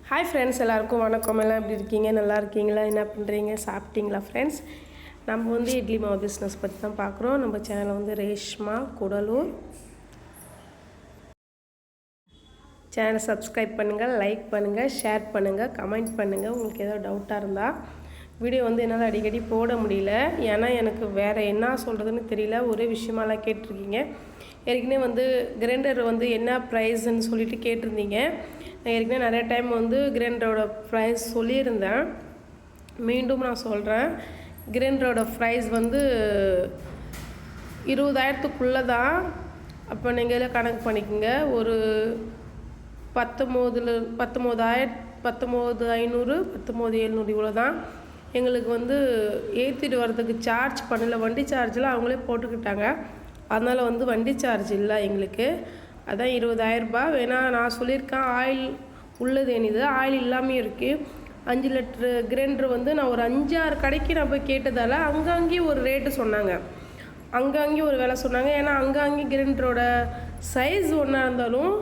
Hi friends, எல்லாருக்கும் வணக்கம். எல்லாம் எப்படி இருக்கீங்க? நல்லா இருக்கீங்களா? என்ன பண்ணுறீங்க? சாப்பிட்டீங்களா ஃப்ரெண்ட்ஸ்? நம்ம வந்து இட்லி மாவு பிஸ்னஸ் பற்றி தான் பார்க்குறோம். நம்ம சேனலை வந்து ரேஷ்மா கூடலூர் சேனலை சப்ஸ்கிரைப் பண்ணுங்கள், லைக் பண்ணுங்கள், ஷேர் பண்ணுங்கள், கமெண்ட் பண்ணுங்கள். உங்களுக்கு ஏதோ டவுட்டாக இருந்தால் வீடியோ வந்து என்னால் அடிக்கடி போட முடியல. ஏன்னா எனக்கு வேறு என்ன சொல்கிறதுன்னு தெரியல. ஒரே விஷயமாலாம் கேட்டிருக்கீங்க. ஏற்கனவே வந்து கிரைண்டர் வந்து என்ன ப்ரைஸ்ன்னு சொல்லிட்டு கேட்டிருந்தீங்க. நான் ஏற்கனவே நிறைய டைம் வந்து கிரைண்டரோட ப்ரைஸ் சொல்லியிருந்தேன். மீண்டும் நான் சொல்கிறேன். கிரைண்டரோட ப்ரைஸ் வந்து 20,000க்குள்ளே தான். அப்போ நீங்கள் கணக்கு பண்ணிக்கோங்க. ஒரு 19,500 19,700 இவ்வளோ தான். எங்களுக்கு வந்து ஏற்றிட்டு வர்றதுக்கு சார்ஜ் பண்ணல. வண்டி சார்ஜெலாம் அவங்களே போட்டுக்கிட்டாங்க. அதனால் வந்து வண்டி சார்ஜ் இல்லை எங்களுக்கு. அதான் 20,000 ரூபாய். வேணால் நான் சொல்லியிருக்கேன் ஆயில் உள்ளது என்னது ஆயில் இல்லாமல் இருக்குது. 5 லிட்ரு கிரைண்டர் வந்து நான் ஒரு 5-6 கடைக்கு நான் போய் கேட்டதால் அங்கங்கேயும் ஒரு ரேட்டு சொன்னாங்க, அங்கங்கேயும் ஒரு விலை சொன்னாங்க. ஏன்னா அங்கங்கேயும் கிரைண்டரோட சைஸ் ஒன்றா இருந்தாலும்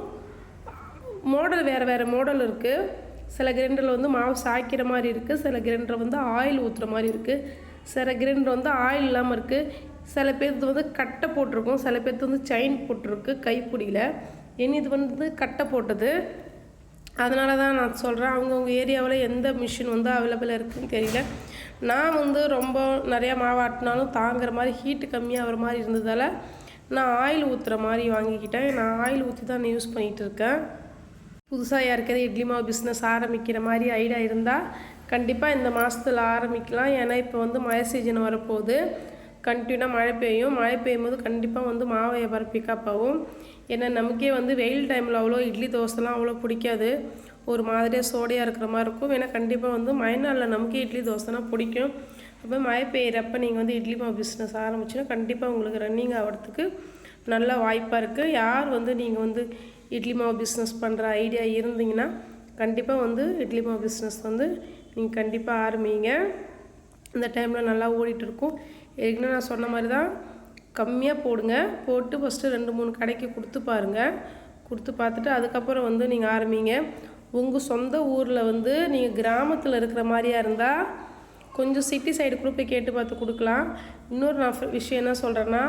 மாடல் வேறு மாடல் இருக்குது. சில கிரைண்டரில் வந்து மாவு சாய்க்கிற மாதிரி இருக்குது, சில கிரைண்டர் வந்து ஆயில் ஊற்றுற மாதிரி இருக்குது, சில கிரைண்டர் வந்து ஆயில் இல்லாமல் இருக்குது, சில பேர்த்து வந்து கட்டை போட்டிருக்கும், சில பேர்த்து வந்து செயின் போட்டிருக்கு கைப்பிடியில். இது வந்து கட்டை போட்டது. அதனால தான் நான் சொல்கிறேன். அவங்கவுங்க ஏரியாவில் எந்த மிஷின் வந்து அவைலபிளாக இருக்குதுன்னு தெரியல. நான் வந்து ரொம்ப நிறையா மாவாட்டினாலும் தாங்குற மாதிரி ஹீட்டு கம்மியாகிற மாதிரி இருந்ததால் நான் ஆயில் ஊற்றுற மாதிரி வாங்கிக்கிட்டேன். நான் ஆயில் ஊற்றி தான் யூஸ் பண்ணிகிட்டு இருக்கேன். புதுசாக யாருக்காவது இட்லி மாவு பிஸ்னஸ் ஆரம்பிக்கிற மாதிரி ஐடியா இருந்தால் கண்டிப்பாக இந்த மாதத்தில் ஆரம்பிக்கலாம். ஏன்னா இப்போ வந்து மழை சீசன் வரப்போகுது. கண்டினியூவாக மழை பெய்யும். மழை பெய்யும் போது கண்டிப்பாக வந்து மாவு வியாபாரம் பிக்கப் ஆகும். ஏன்னா நமக்கே வந்து வெயில் டைமில் அவ்வளோ இட்லி தோசைலாம் அவ்வளோ பிடிக்காது. ஒரு மாதிரியாக சோடையாக இருக்கிற மாதிரி இருக்கும். ஏன்னா கண்டிப்பாக வந்து மழை நாளில் நமக்கே இட்லி தோசைலாம் பிடிக்கும். அப்போ மழை பெய்கிறப்ப நீங்கள் வந்து இட்லி மாவு பிஸ்னஸ் ஆரம்பிச்சுன்னா கண்டிப்பாக உங்களுக்கு ரன்னிங் ஆகிறதுக்கு நல்ல வாய்ப்பாக இருக்குது. யார் வந்து நீங்கள் வந்து இட்லி மாவு பிஸ்னஸ் பண்ணுற ஐடியா இருந்தீங்கன்னா கண்டிப்பாக வந்து இட்லி மாவு பிஸ்னஸ் வந்து நீங்கள் கண்டிப்பாக ஆரம்பிங்க. இந்த டைமில் நல்லா ஓடிட்டுருக்கும். ஏற்கனவே நான் சொன்ன மாதிரி தான் கம்மியாக போடுங்க. போட்டு ஃபஸ்ட்டு 2-3 கடைக்கு கொடுத்து பாருங்கள். கொடுத்து பார்த்துட்டு அதுக்கப்புறம் வந்து நீங்கள் ஆரம்பிங்க. உங்கள் சொந்த ஊரில் வந்து நீங்கள் கிராமத்தில் இருக்கிற மாதிரியா இருந்தால் கொஞ்சம் சிட்டி சைடு கூட போய் கேட்டு பார்த்து கொடுக்கலாம். இன்னொரு நான் விஷயம் என்ன சொல்கிறேன்னா,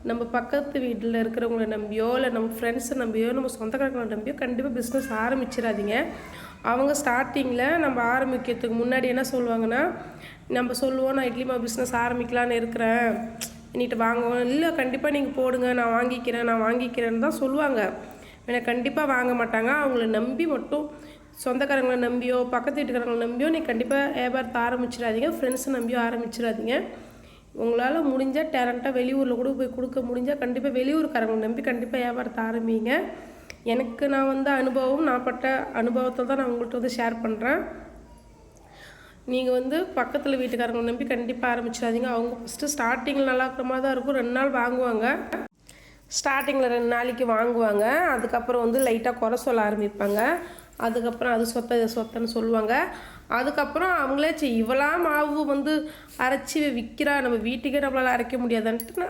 நம்ம பக்கத்து வீட்டில் இருக்கிறவங்கள நம்பியோ இல்லை நம்ம ஃப்ரெண்ட்ஸை நம்பியோ நம்ம சொந்தக்காரங்களை நம்பியோ கண்டிப்பாக பிஸ்னஸ் ஆரம்பிச்சிடாதீங்க. அவங்க ஸ்டார்டிங்கில் நம்ம ஆரம்பிக்கிறதுக்கு முன்னாடி என்ன சொல்லுவாங்கன்னா, நம்ம சொல்லுவோம் நான் இட்லி மாவு பிஸ்னஸ் ஆரம்பிக்கலான்னு இருக்கிறேன், நீட்டு வாங்குவோம். இல்லை கண்டிப்பாக நீங்கள் போடுங்க, நான் வாங்கிக்கிறேன்னு தான் சொல்லுவாங்க. ஏன்னா கண்டிப்பாக வாங்க மாட்டாங்க. அவங்கள நம்பி மட்டும் சொந்தக்காரங்களை நம்பியோ பக்கத்து வீட்டுக்காரங்களை நம்பியோ நீ கண்டிப்பாக வியாபாரத்தை ஆரம்பிச்சிடாதீங்க. ஃப்ரெண்ட்ஸை நம்பியோ ஆரம்பிச்சிடாதீங்க. உங்களால் முடிஞ்சால் டேலண்ட்டாக வெளியூரில் கூட போய் கொடுக்க முடிஞ்சால் கண்டிப்பாக வெளியூருக்காரங்களை நம்பி கண்டிப்பாக வியாபாரத்தை ஆரம்பிங்க. எனக்கு நான் வந்து நான் பட்ட அனுபவத்தில் தான் நான் உங்கள்கிட்ட வந்து ஷேர் பண்ணுறேன். நீங்கள் வந்து பக்கத்தில் வீட்டுக்காரங்களை நம்பி கண்டிப்பாக ஆரம்பிச்சிடாதீங்க. அவங்க ஃபஸ்ட்டு ஸ்டார்டிங்கில் நல்லா இருக்கிற மாதிரி தான் இருக்கும். 2 நாள் வாங்குவாங்க. ஸ்டார்டிங்கில் 2 நாளைக்கு வாங்குவாங்க. அதுக்கப்புறம் வந்து லைட்டாக குறை சொல்ல ஆரம்பிப்பாங்க. அதுக்கப்புறம் அது சொத்தை இது சொத்தைன்னு சொல்லுவாங்க. அதுக்கப்புறம் அவங்களே இவளாம் மாவு வந்து அரைச்சி விற்கிறா, நம்ம வீட்டுக்கே நம்மளால் அரைக்க முடியாதுன்ட்டு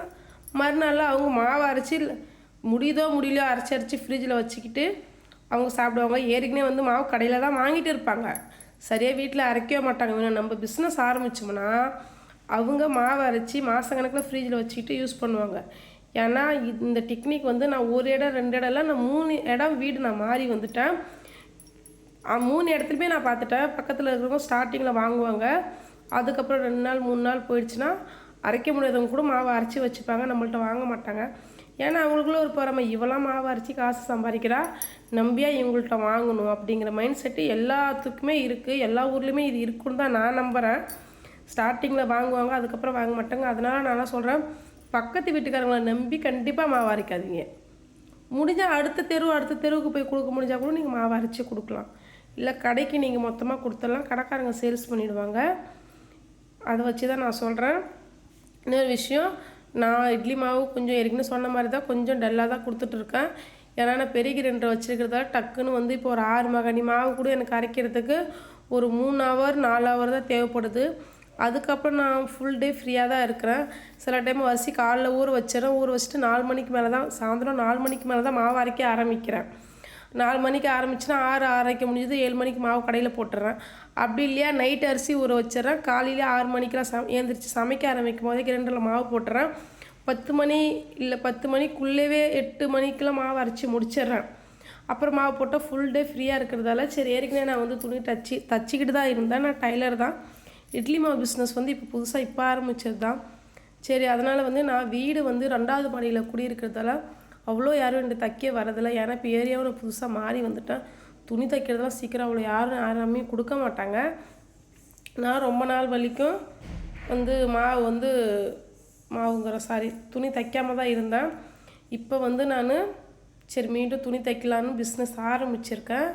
மறுநாள் அவங்க மாவு அரைச்சி முடியுதோ முடியலையோ அரைச்சி ஃப்ரிட்ஜில் வச்சுக்கிட்டு அவங்க சாப்பிடுவாங்க. ஏற்கனவே வந்து மாவு கடையில் தான் வாங்கிட்டு இருப்பாங்க, சரியாக வீட்டில் அரைக்கவே மாட்டாங்க. வேணும் நம்ம பிஸ்னஸ் ஆரம்பித்தோம்னா அவங்க மாவு அரைச்சி மாதக்கணக்கில் ஃப்ரிட்ஜில் வச்சுக்கிட்டு யூஸ் பண்ணுவாங்க. ஏன்னா இந்த டெக்னிக் வந்து நான் 1 இடம் 2 இடம் இல்லை, நான் 3 இடம் வீடு நான் மாறி வந்துட்டேன். 3 இடத்துலையுமே நான் பார்த்துட்டேன். பக்கத்தில் இருக்கிறவங்க ஸ்டார்டிங்கில் வாங்குவாங்க. அதுக்கப்புறம் 2 நாள் 3 நாள் போயிடுச்சுன்னா அரைக்க முடியாதவங்க கூட மாவை அரைச்சி வச்சுப்பாங்க, நம்மள்ட்ட வாங்க மாட்டாங்க. ஏன்னா அவங்களுக்குள்ள ஒரு பொறாமை, இவெல்லாம் மாவு அரைச்சி காசு சம்பாதிக்கிறா, நம்பியா இவங்கள்ட்ட வாங்கணும் அப்படிங்கிற மைண்ட் செட்டு எல்லாத்துக்குமே இருக்குது. எல்லா ஊர்லேயுமே இது இருக்குன்னு தான் நான் நம்புகிறேன். ஸ்டார்டிங்கில் வாங்குவாங்க, அதுக்கப்புறம் வாங்க மாட்டாங்க. அதனால் நான் சொல்கிறேன், பக்கத்து வீட்டுக்காரங்களை நம்பி கண்டிப்பாக மாவு அரைக்காதீங்க. முடிஞ்சால் அடுத்த தெருவுக்கு போய் கொடுக்க முடிஞ்சால் கூட நீங்கள் மாவு அரைச்சி கொடுக்கலாம். இல்லை கடைக்கு நீங்கள் மொத்தமாக கொடுத்துடலாம், கடைக்காரங்க சேல்ஸ் பண்ணிவிடுவாங்க. அதை வச்சு தான் நான் சொல்கிறேன். இன்னொரு விஷயம், நான் இட்லி மாவு கொஞ்சம் ஏற்கனவே சொன்ன மாதிரி தான் கொஞ்சம் டல்லாக தான் கொடுத்துட்ருக்கேன். ஏன்னா நான் பெரிய கிரைண்டர் வச்சுருக்கிறதால டக்குன்னு வந்து இப்போ ஒரு 6 மகனி மாவு கூட எனக்கு அரைக்கிறதுக்கு ஒரு 3 ஹவர் 4 ஹவர் தான் தேவைப்படுது. அதுக்கப்புறம் நான் ஃபுல் டே ஃப்ரீயாக தான் இருக்கிறேன். சில டைம் அரிசி காலைல ஊற வச்சிடறேன். ஊற வச்சுட்டு 4 மணிக்கு மேலே தான், சாயந்தரம் 4 மணிக்கு மேலே தான் மாவு அரைக்க ஆரம்பிக்கிறேன். 4 மணிக்கு ஆரம்பிச்சுன்னா 6, 6:30க்கு முடிஞ்சது 7 மணிக்கு மாவு கடையில் போட்டுடுறேன். அப்படி இல்லையா நைட் அரிசி ஊற வச்சிடுறேன். காலையிலே 6 மணிக்கெலாம் ஏந்திரிச்சு சமைக்க ஆரம்பிக்கும் போதே கிரைண்டரில் மாவு போட்டுறேன். 10 மணி இல்லை 10 மணிக்குள்ளேவே 8 மணிக்கெலாம் மாவு அரைச்சி முடிச்சிடுறேன். அப்புறம் மாவு போட்டால் ஃபுல் டே ஃப்ரீயாக இருக்கிறதால சரி ஏற்கனவே நான் வந்து துணி தச்சிக்கிட்டு தான் இருந்தேன். நான் டைலர் தான். இட்லி மாவு பிஸ்னஸ் வந்து இப்போ புதுசாக ஆரம்பித்தது தான். சரி அதனால் வந்து நான் வீடு வந்து 2வது மாடியில் குடியிருக்கிறதால அவ்வளோ யாரும் எனக்கு தைக்க வரதில்லை. ஏன்னா இப்போ ஏரியாவும் நான் புதுசாக மாறி வந்துட்டேன். துணி தைக்கிறதுலாம் சீக்கிரம் அவ்வளோ யாருமே கொடுக்க மாட்டாங்க. நான் ரொம்ப நாள் வரைக்கும் வந்து துணி தைக்காமல் தான் இருந்தேன். இப்போ வந்து நான் சரி மீண்டும் துணி தைக்கலான்னு பிஸ்னஸ் ஆரம்பிச்சிருக்கேன்.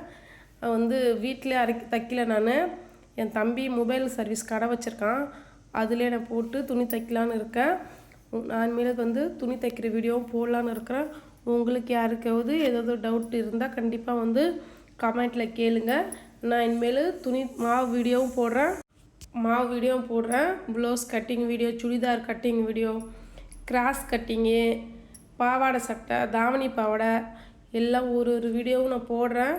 வந்து வீட்டிலே தைக்கல. நான் என் தம்பி மொபைல் சர்வீஸ் கடை வச்சுருக்கான். அதிலே நான் போட்டு துணி தைக்கலான்னு இருக்கேன். நான் இனிமேல் வந்து துணி தைக்கிற வீடியோவும் போடலான்னு இருக்கிறேன். உங்களுக்கு யாருக்காவது ஏதாவது டவுட் இருந்தால் கண்டிப்பாக வந்து கமெண்ட்டில் கேளுங்க. நான் இனிமேல் மாவு வீடியோவும் போடுறேன். Blouse cutting video, churidar cutting video, cross cutting, பாவாடை சட்டை, தாவணி பாவாடை எல்லாம் ஒரு வீடியோவும் நான் போடுறேன்.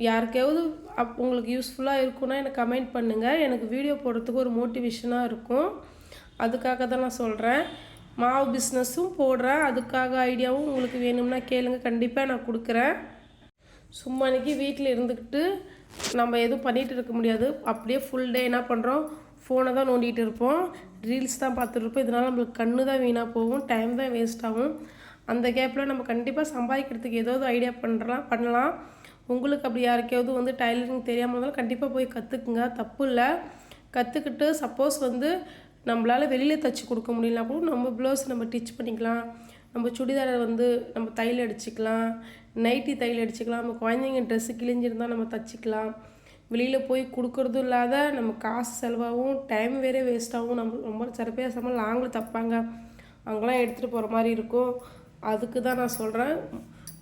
யாருக்காவது உங்களுக்கு யூஸ்ஃபுல்லாக இருக்குன்னா எனக்கு கமெண்ட் பண்ணுங்கள். எனக்கு வீடியோ போடுறதுக்கு ஒரு மோட்டிவேஷனாக இருக்கும். அதுக்காக தான் நான் சொல்கிறேன். மாவு பிஸ்னஸும் போடுறேன். அதுக்காக ஐடியாவும் உங்களுக்கு வேணும்னா கேளுங்க, கண்டிப்பாக நான் கொடுக்குறேன். சும்மா அன்றைக்கி வீட்டில் இருந்துக்கிட்டு நம்ம எதுவும் பண்ணிகிட்டு இருக்க முடியாது. அப்படியே ஃபுல் டே என்ன பண்ணுறோம், ஃபோனை தான் நோண்டிகிட்டு இருப்போம், ரீல்ஸ் தான் பார்த்துட்டு இருப்போம். இதனால் நம்மளுக்கு கண்ணு தான் வீணாக போகும், டைம் தான் வேஸ்ட் ஆகும். அந்த கேப்பில் நம்ம கண்டிப்பாக சம்பாதிக்கிறதுக்கு ஏதாவது ஐடியா பண்ணலாம். உங்களுக்கு அப்படி யாருக்காவது வந்து டைலரிங் தெரியாமல் இருந்தாலும் கண்டிப்பாக போய் கற்றுக்குங்க, தப்பு இல்லை. கற்றுக்கிட்டு சப்போஸ் வந்து நம்மளால் வெளியில் தைச்சி கொடுக்க முடியலனா கூட நம்ம ப்ளவுஸ் நம்ம ஸ்டிச் பண்ணிக்கலாம். நம்ம சுடிதாரை வந்து நம்ம தையல் அடிச்சுக்கலாம், நைட்டி தையல் அடிச்சுக்கலாம். நம்ம குழந்தைங்க ட்ரெஸ்ஸு கிழிஞ்சிருந்தால் நம்ம தைச்சிக்கலாம். வெளியில் போய் கொடுக்குறதும் இல்லாத நம்ம காசு செலவாகவும் டைம் வேறே வேஸ்ட்டாகவும் நம்ம ரொம்ப சிறப்பேசாமல் லாங்கில் தைப்பாங்க, அங்கெல்லாம் எடுத்துகிட்டு போகிற மாதிரி இருக்கும். அதுக்கு தான் நான் சொல்கிறேன்.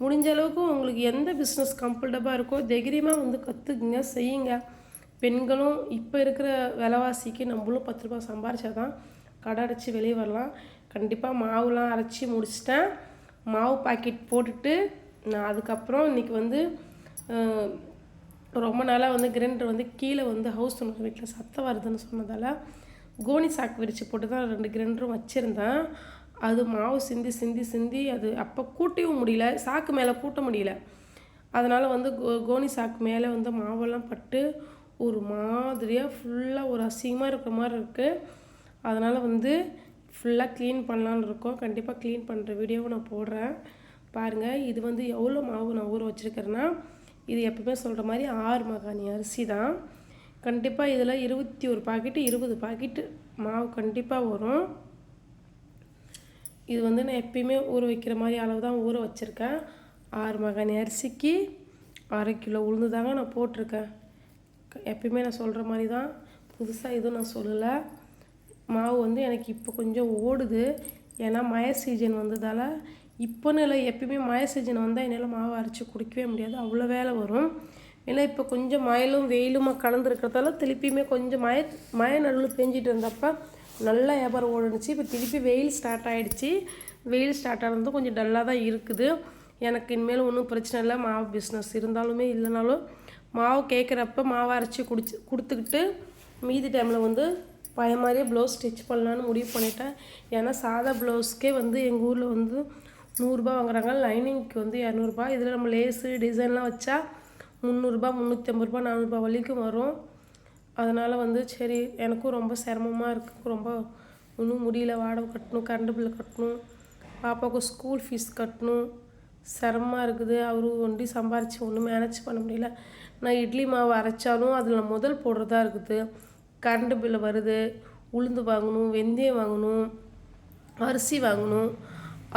முடிஞ்ச அளவுக்கு உங்களுக்கு எந்த பிஸ்னஸ் கம்ஃபர்டபுளாக இருக்கோ தைரியமாக வந்து கற்றுக்குங்க, செய்யுங்க. பெண்களும் இப்போ இருக்கிற விலைவாசிக்கு நம்மளும் 10 ரூபா சம்பாரிச்சா தான் கடை அடைச்சி வெளியே வரலாம். கண்டிப்பாக மாவுலாம் அரைச்சி முடிச்சிட்டேன். மாவு பாக்கெட் போட்டுட்டு நான் அதுக்கப்புறம் இன்றைக்கி வந்து ரொம்ப நாளாக வந்து கிரைண்டர் வந்து கீழே வந்து ஹவுஸ் ஓனர் வீட்டில் சத்தம் வருதுன்னு சொன்னதால் கோனி சாக்கு விரித்து போட்டு தான் 2 கிரைண்டரும் வச்சுருந்தேன். அது மாவு சிந்தி அது அப்போ கூட்டவும் முடியல, சாக்கு மேலே கூட்ட முடியல. அதனால் வந்து கோனி சாக்கு மேலே வந்து மாவெல்லாம் பட்டு ஒரு மாதிரியாக ஃபுல்லாக ஒரு அசிங்கமாக இருக்கிற மாதிரி இருக்குது. அதனால் வந்து ஃபுல்லாக க்ளீன் பண்ணலான்னு இருக்கோம். கண்டிப்பாக க்ளீன் பண்ணுற வீடியோவை நான் போடுறேன் பாருங்கள். இது வந்து எவ்வளோ மாவு நான் ஊற வச்சுருக்கிறேன்னா, இது எப்பவுமே சொல்கிற மாதிரி 6 மகாணி அரிசி தான். கண்டிப்பாக இதில் 21 பாக்கெட்டு 20 பாக்கெட்டு மாவு கண்டிப்பாக வரும். இது வந்து நான் எப்பயுமே ஊற வைக்கிற மாதிரி அளவு தான் ஊற வச்சுருக்கேன். 6 மகாணி அரிசிக்கு 1/2 கிலோ உளுந்து தாங்க நான் போட்டிருக்கேன். எப்பயுமே நான் சொல்கிற மாதிரி தான், புதுசாக எதுவும் நான் சொல்லலை. மாவு வந்து எனக்கு இப்போ கொஞ்சம் ஓடுது, ஏன்னா மழை சீசன் வந்ததால். இப்போன்னு இல்லை, எப்பயுமே மழை சீசன் வந்தால் என்னால் மாவு அரைச்சி குடிக்கவே முடியாது, அவ்வளோ வேலை வரும். ஏன்னா இப்போ கொஞ்சம் மழையும் வெயிலுமா கலந்துருக்கிறதால திருப்பியுமே கொஞ்சம் மழை நடுவில் பெஞ்சிட்டு இருந்தப்போ நல்லா வியாபாரம் ஓடுனுச்சு. இப்போ திருப்பி வெயில் ஸ்டார்ட் ஆகிடுச்சி. வெயில் ஸ்டார்ட் ஆனது கொஞ்சம் டல்லாக தான் இருக்குது. எனக்கு இனிமேல் ஒன்றும் பிரச்சனை இல்லை. மாவு பிஸ்னஸ் இருந்தாலுமே இல்லைனாலும் மாவு கேட்குறப்ப மாவு அரைச்சி கொடுத்துக்கிட்டு மீதி டைமில் வந்து பழைய மாதிரியே ப்ளவுஸ் ஸ்டிச் பண்ணலான்னு முடிவு பண்ணிட்டேன். ஏன்னா சாதா ப்ளவுஸ்க்கே வந்து எங்கள் ஊரில் வந்து 100 ரூபா வாங்குறாங்க, லைனிங்க்கு வந்து 200 ரூபா. இதில் நம்ம லேஸு டிசைன்லாம் வச்சா 300 ரூபா 350 ரூபா 400 ரூபா வரைக்கும் வரும். அதனால் வந்து சரி எனக்கும் ரொம்ப சிரமமாக இருக்குது, ரொம்ப ஒன்றும் முடியல. வாடகை கட்டணும், கரண்ட் பில்லு கட்டணும், பாப்பாவுக்கு ஸ்கூல் ஃபீஸ் கட்டணும், சிரமமாக இருக்குது. அவரும் ஒண்டி சம்பாரித்து ஒன்றும் மேனேஜ் பண்ண முடியல. நான் இட்லி மாவு அரைச்சாலும் அதில் முதல் போடுறதா இருக்குது, கரண்ட் பில்லு வருது, உளுந்து வாங்கணும், வெந்தயம் வாங்கணும், அரிசி வாங்கணும்.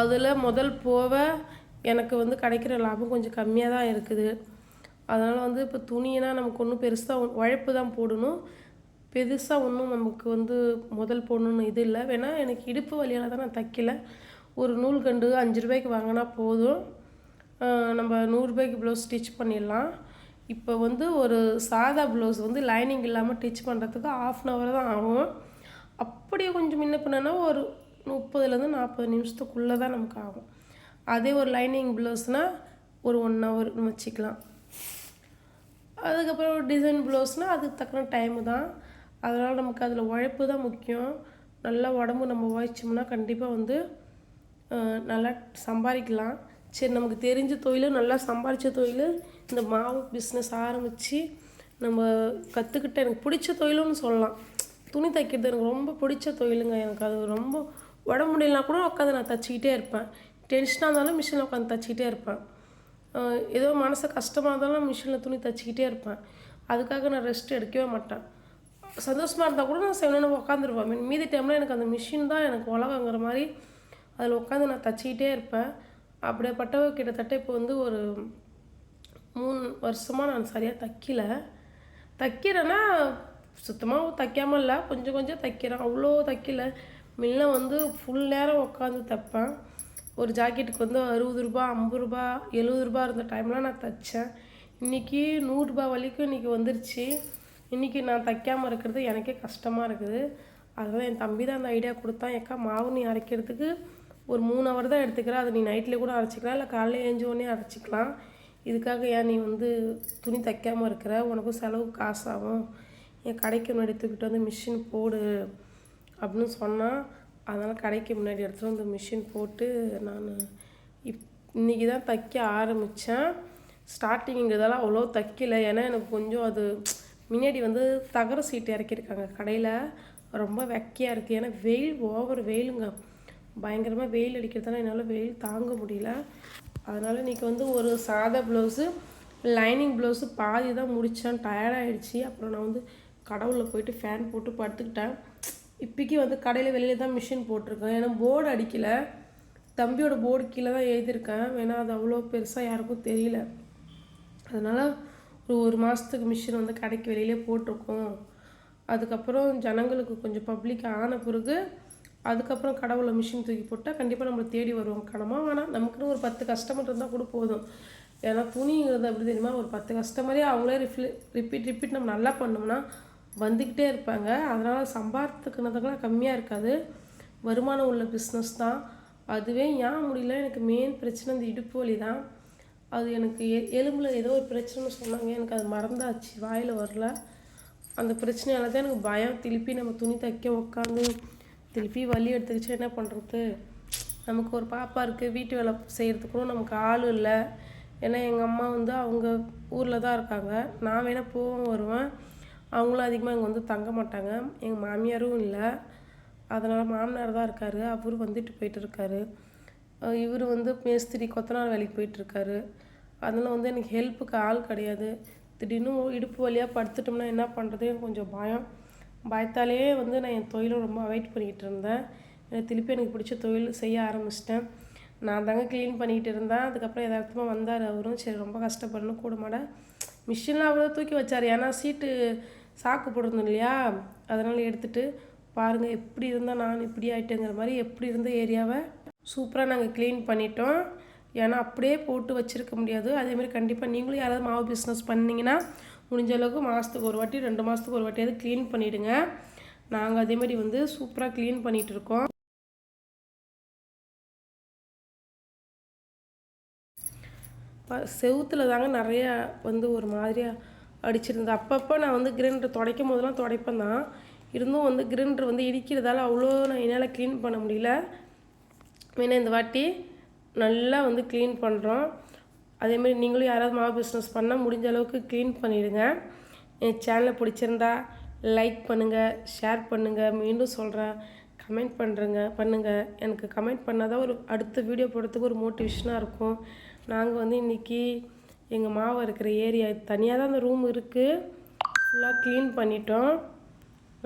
அதில் முதல் போக எனக்கு வந்து கிடைக்கிற லாபம் கொஞ்சம் கம்மியாக தான் இருக்குது. அதனால் வந்து இப்போ துணினா நமக்கு ஒன்றும் பெருசாக உழைப்பு தான் போடணும், பெருசாக ஒன்றும் நமக்கு வந்து முதல் போடணுன்னு இது இல்லை. வேணால் எனக்கு இடுப்பு வலியால் தான் நான் தைக்கல. ஒரு நூல்கண்டு 5 ரூபாய்க்கு வாங்கினா போதும், நம்ம 100 ரூபாய்க்கு ப்ளவுஸ் ஸ்டிச் பண்ணிடலாம். இப்போ வந்து ஒரு சாதா ப்ளவுஸ் வந்து லைனிங் இல்லாமல் ஸ்டிச் பண்ணுறதுக்கு 1/2 hour தான் ஆகும். அப்படியே கொஞ்சம் முன்ன பின்னா ஒரு 30லேருந்து 40 நிமிஷத்துக்குள்ளே தான் நமக்கு ஆகும். அதே ஒரு லைனிங் ப்ளவுஸ்னால் ஒரு 1 ஹவர்னு வச்சுக்கலாம். அதுக்கப்புறம் டிசைன் ப்ளவுஸ்னால் அதுக்கு தக்கன டைமு தான். அதனால் நமக்கு அதில் உழைப்பு தான் முக்கியம். நல்லா உடம்பு நம்ம உழைச்சோம்னா கண்டிப்பாக வந்து நல்லா சம்பாதிக்கலாம். சரி, நமக்கு தெரிஞ்ச தொழில், நல்லா சம்பாதிச்ச தொழில் இந்த மாவு பிஸ்னஸ் ஆரம்பித்து நம்ம கற்றுக்கிட்ட எனக்கு பிடிச்ச தொழிலுன்னு சொல்லலாம். துணி தைக்கிறது எனக்கு ரொம்ப பிடிச்ச தொழிலுங்க. எனக்கு அது ரொம்ப உடம்பு முடியலனா கூட உட்காந்து நான் தைச்சிக்கிட்டே இருப்பேன். டென்ஷனாக இருந்தாலும் மிஷினில் உட்காந்து தைச்சிக்கிட்டே இருப்பேன். ஏதோ மனசு கஷ்டமாக இருந்தாலும் மிஷினில் துணி தைச்சிக்கிட்டே இருப்பேன். அதுக்காக நான் ரெஸ்ட் எடுக்கவே மாட்டேன். சந்தோஷமாக இருந்தால் கூட நான் செவனேன்னு உட்காந்துருப்பேன். மீதி டைமில் எனக்கு அந்த மிஷின் தான் எனக்கு உலகங்கிற மாதிரி அதில் உட்காந்து நான் தைச்சிக்கிட்டே இருப்பேன். அப்படியேப்பட்ட கிட்டத்தட்ட இப்போ வந்து ஒரு 3 வருஷமாக நான் சரியாக தைக்கிறேன்னா சுத்தமாக தைக்காமல் இல்லை, கொஞ்சம் கொஞ்சம் தைக்கிறேன். அவ்வளோ தைக்கல. முன்ன வந்து ஃபுல் நேரம் உட்காந்து தைப்பேன். ஒரு ஜாக்கெட்டுக்கு வந்து 60 ரூபா, 50 ரூபா, 70 ரூபா இருந்த டைம்லாம் நான் தைச்சேன். இன்றைக்கி 100 ரூபா வரைக்கும் இன்றைக்கி வந்துருச்சு. இன்றைக்கி நான் தைக்காமல் இருக்கிறது எனக்கே கஷ்டமாக இருக்குது. அதனால் என் தம்பி தான் அந்த ஐடியா கொடுத்தான். ஏக்கா, மாவு நீ அரைக்கிறதுக்கு ஒரு 3 ஹவர் தான் எடுத்துக்கிறேன், அதை நீ நைட்லேயே கூட அரைச்சிக்கலாம், இல்லை காலையில் ஏஞ்சோடனே அரைச்சிக்கலாம். இதுக்காக ஏன் நீ வந்து துணி தைக்காமல் இருக்கிற, உனக்கும் செலவு காசாகும், என் கடைக்கு முன்னாடி தூக்கிட்டு வந்து மிஷின் போடு அப்படின்னு சொன்னான். அதனால் கடைக்கு முன்னாடி எடுத்துகிட்டு வந்து மிஷின் போட்டு நான் இன்றைக்கி தான் தைக்க ஆரம்பித்தேன். ஸ்டார்டிங்கிறதால அவ்வளோ தைக்கல. ஏன்னா எனக்கு கொஞ்சம் அது முன்னாடி வந்து தகர சீட்டு இறக்கியிருக்காங்க கடையில், ரொம்ப வெக்கையாக இருக்குது. ஏன்னா ஓவர் வெயிலுங்க, பயங்கரமாக வெயில் அடிக்கிறதால என்னால் வெயில் தாங்க முடியல. அதனால் இன்றைக்கி வந்து ஒரு சாதா ப்ளவுஸு, லைனிங் ப்ளவுஸு பாதி தான் முடித்தேன். டயர்டாகிடுச்சு. அப்புறம் நான் வந்து கடவுளில் போயிட்டு ஃபேன் போட்டு படுத்துக்கிட்டேன். இப்போக்கி வந்து கடையில் வெளியில் தான் மிஷின் போட்டிருக்கேன். ஏன்னா போர்டு அடிக்கலை, தம்பியோட போர்டு கீழே தான் எழுதியிருக்கேன். ஏன்னா அது அவ்வளோ பெருசாக யாருக்கும் தெரியல. அதனால் ஒரு மாதத்துக்கு மிஷின் வந்து கடைக்கு வெளியிலே போட்டிருக்கோம். அதுக்கப்புறம் ஜனங்களுக்கு கொஞ்சம் பப்ளிக் ஆன பிறகு அதுக்கப்புறம் கடவுளை மிஷின் தூக்கி போட்டால் கண்டிப்பாக நம்மளை தேடி வருவோம். கனமாக வேணாம், நமக்குன்னு ஒரு 10 கஸ்டமர் இருந்தால் கூட போதும். ஏன்னா துணிங்கிறது அப்படி தெரியுமா, ஒரு 10 கஸ்டமரே அவங்களே ரிப்பீட் நம்ம நல்லா பண்ணோம்னா வந்துக்கிட்டே இருப்பாங்க. அதனால் சம்பாரத்துக்குனதுக்கெல்லாம் கம்மியாக இருக்காது, வருமானம் உள்ள பிஸ்னஸ் தான். அதுவே ஏன் முடியல, எனக்கு மெயின் பிரச்சனை இந்த இடுப்பு வலி தான். அது எனக்கு எலும்பில் ஏதோ ஒரு பிரச்சனைன்னு சொன்னாங்க, எனக்கு அது மறந்தாச்சு, வாயில் வரல. அந்த பிரச்சனையால தான் எனக்கு பயம். திருப்பி நம்ம துணி தைக்க உட்காந்து திருப்பி வலி எடுத்துக்கிச்சு என்ன பண்ணுறது. நமக்கு ஒரு பாப்பா இருக்குது, வீட்டு வேலை செய்கிறதுக்கும் நமக்கு ஆள் இல்லை. ஏன்னா எங்கள் அம்மா வந்து அவங்க ஊரில் தான் இருக்காங்க. நான் வேணால் போவேன் வருவேன், அவங்களும் அதிகமாக இங்கே வந்து தங்க மாட்டாங்க. எங்கள் மாமியாரும் இல்லை, அதனால் மாமனார் தான் இருக்கார். அவர் வந்துட்டு போயிட்டு இருக்காரு. இவர் வந்து மேஸ்திரி கொத்தனார் வேலைக்கு போயிட்டுருக்காரு. அதனால் வந்து எனக்கு ஹெல்ப்புக்கு ஆள் கிடையாது. திடீர்னு இடுப்பு வழியாக படுத்துட்டோம்னா என்ன பண்ணுறது, கொஞ்சம் பயத்தாலே வந்து நான் என் தொழிலை ரொம்ப அவாய்ட் பண்ணிக்கிட்டு இருந்தேன். திருப்பி எனக்கு பிடிச்ச தொழில் செய்ய ஆரம்பிச்சிட்டேன். நான் தாங்க க்ளீன் பண்ணிக்கிட்டு இருந்தேன். அதுக்கப்புறம் எதார்த்தமாக வந்தார் அவரும். சரி, ரொம்ப கஷ்டப்படணும், கூட மாட மிஷினில் அவ்வளோ தூக்கி வச்சார். ஏன்னா சீட்டு சாக்கு போட்டிருந்தோம் இல்லையா, அதனால் எடுத்துகிட்டு பாருங்கள் எப்படி இருந்தால் நான் இப்படி ஆகிட்டேங்கிற மாதிரி எப்படி இருந்த ஏரியாவை சூப்பராக நாங்கள் க்ளீன் பண்ணிட்டோம். ஏன்னா அப்படியே போட்டு வச்சுருக்க முடியாது. அதேமாதிரி கண்டிப்பாக நீங்களும் யாராவது மாவு பிஸ்னஸ் பண்ணிங்கன்னா முடிஞ்ச அளவுக்கு மாதத்துக்கு ஒரு வாட்டி 2 மாதத்துக்கு ஒரு வாட்டியாவது க்ளீன் பண்ணிவிடுங்க. நாங்கள் அதேமாதிரி வந்து சூப்பராக க்ளீன் பண்ணிகிட்டு இருக்கோம். செவுத்தில் தாங்க நிறையா வந்து ஒரு மாதிரியாக அடிச்சிருந்தது. அப்பப்போ நான் வந்து கிரைண்டர் துடைக்கும் போதெல்லாம் துடைப்பேன் தான், இருந்தும் வந்து கிரைண்டர் வந்து இடிக்கிறதால அவ்வளோ நான் என்னால் க்ளீன் பண்ண முடியல. வேணா இந்த வாட்டி நல்லா வந்து க்ளீன் பண்ணுறோம். அதேமாதிரி நீங்களும் யாராவது மாவு பிஸ்னஸ் பண்ணால் முடிஞ்ச அளவுக்கு க்ளீன் பண்ணிவிடுங்க. என் சேனலை பிடிச்சிருந்தா லைக் பண்ணுங்கள், ஷேர் பண்ணுங்கள். மீண்டும் சொல்கிறேன், கமெண்ட் பண்ணுங்கள். எனக்கு கமெண்ட் பண்ணால் தான் ஒரு அடுத்த வீடியோ போடுறதுக்கு ஒரு மோட்டிவேஷனாக இருக்கும். நாங்கள் வந்து இன்றைக்கி எங்கள் மாவு இருக்கிற ஏரியா தனியாக தான் அந்த ரூம் இருக்குது, ஃபுல்லாக க்ளீன் பண்ணிட்டோம்.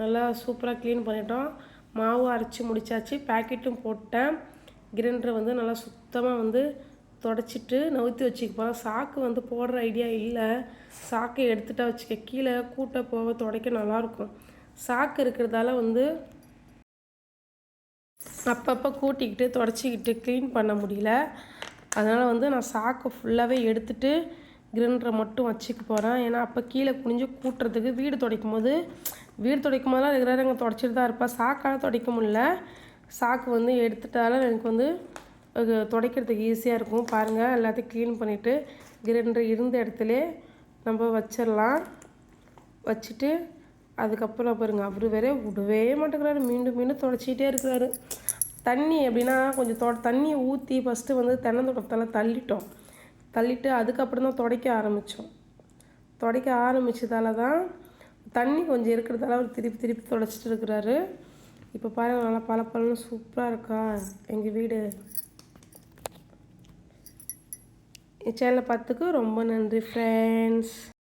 நல்லா சூப்பராக க்ளீன் பண்ணிட்டோம். மாவு அரைச்சி முடித்தாச்சு, பேக்கெட்டும் போட்டேன். கிரைண்டரை வந்து நல்லா சுத்தமாக வந்து தொடச்சிட்டு நவுத்தி வச்சுக்க போகிறேன். சாக்கு வந்து போடுற ஐடியா இல்லை, சாக்கை எடுத்துட்டா வச்சுக்க கீழே கூட்ட போக துடைக்க நல்லாயிருக்கும். சாக்கு இருக்கிறதால வந்து அப்பப்போ கூட்டிக்கிட்டு தொடச்சிக்கிட்டு க்ளீன் பண்ண முடியல. அதனால் வந்து நான் சாக்கை ஃபுல்லாகவே எடுத்துகிட்டு கிரைண்டரை மட்டும் வச்சுக்க போகிறேன். ஏன்னா அப்போ கீழே குனிஞ்சு கூட்டுறதுக்கு வீடு துடைக்கும் போதெல்லாம் ரெகுலராக அங்கே தொடச்சிட்டு தான் இருப்பேன். சாக்கால் துடைக்க முடியல, சாக்கு வந்து எடுத்துட்டால எனக்கு வந்து துடைக்கிறதுக்கு ஈஸியாக இருக்கும். பாருங்கள், எல்லாத்தையும் க்ளீன் பண்ணிவிட்டு கிரைண்டர் இருந்த இடத்துல நம்ம வச்சிடலாம். வச்சுட்டு அதுக்கப்புறம் பாருங்கள், அவர் வேற விடவே மாட்டேங்கிறாரு, மீண்டும் மீண்டும் துடைச்சிக்கிட்டே இருக்கிறாரு. தண்ணி எப்படின்னா கொஞ்சம் தண்ணியை ஊற்றி ஃபஸ்ட்டு வந்து தென்னந்தோட்டத்தில் தள்ளிட்டு அதுக்கப்புறம் தான் துடைக்க ஆரம்பித்தோம். துடைக்க ஆரம்பித்ததால தான் தண்ணி கொஞ்சம் இருக்கிறதால அவர் திருப்பி திருப்பி துடைச்சிட்டு இருக்கிறாரு. இப்போ பாருங்கள், நல்லா பளபளன்னு சூப்பராக இருக்கா எங்கள் வீடு. என் சேனலை பார்த்துக்கு ரொம்ப நன்றி ஃப்ரெண்ட்ஸ்.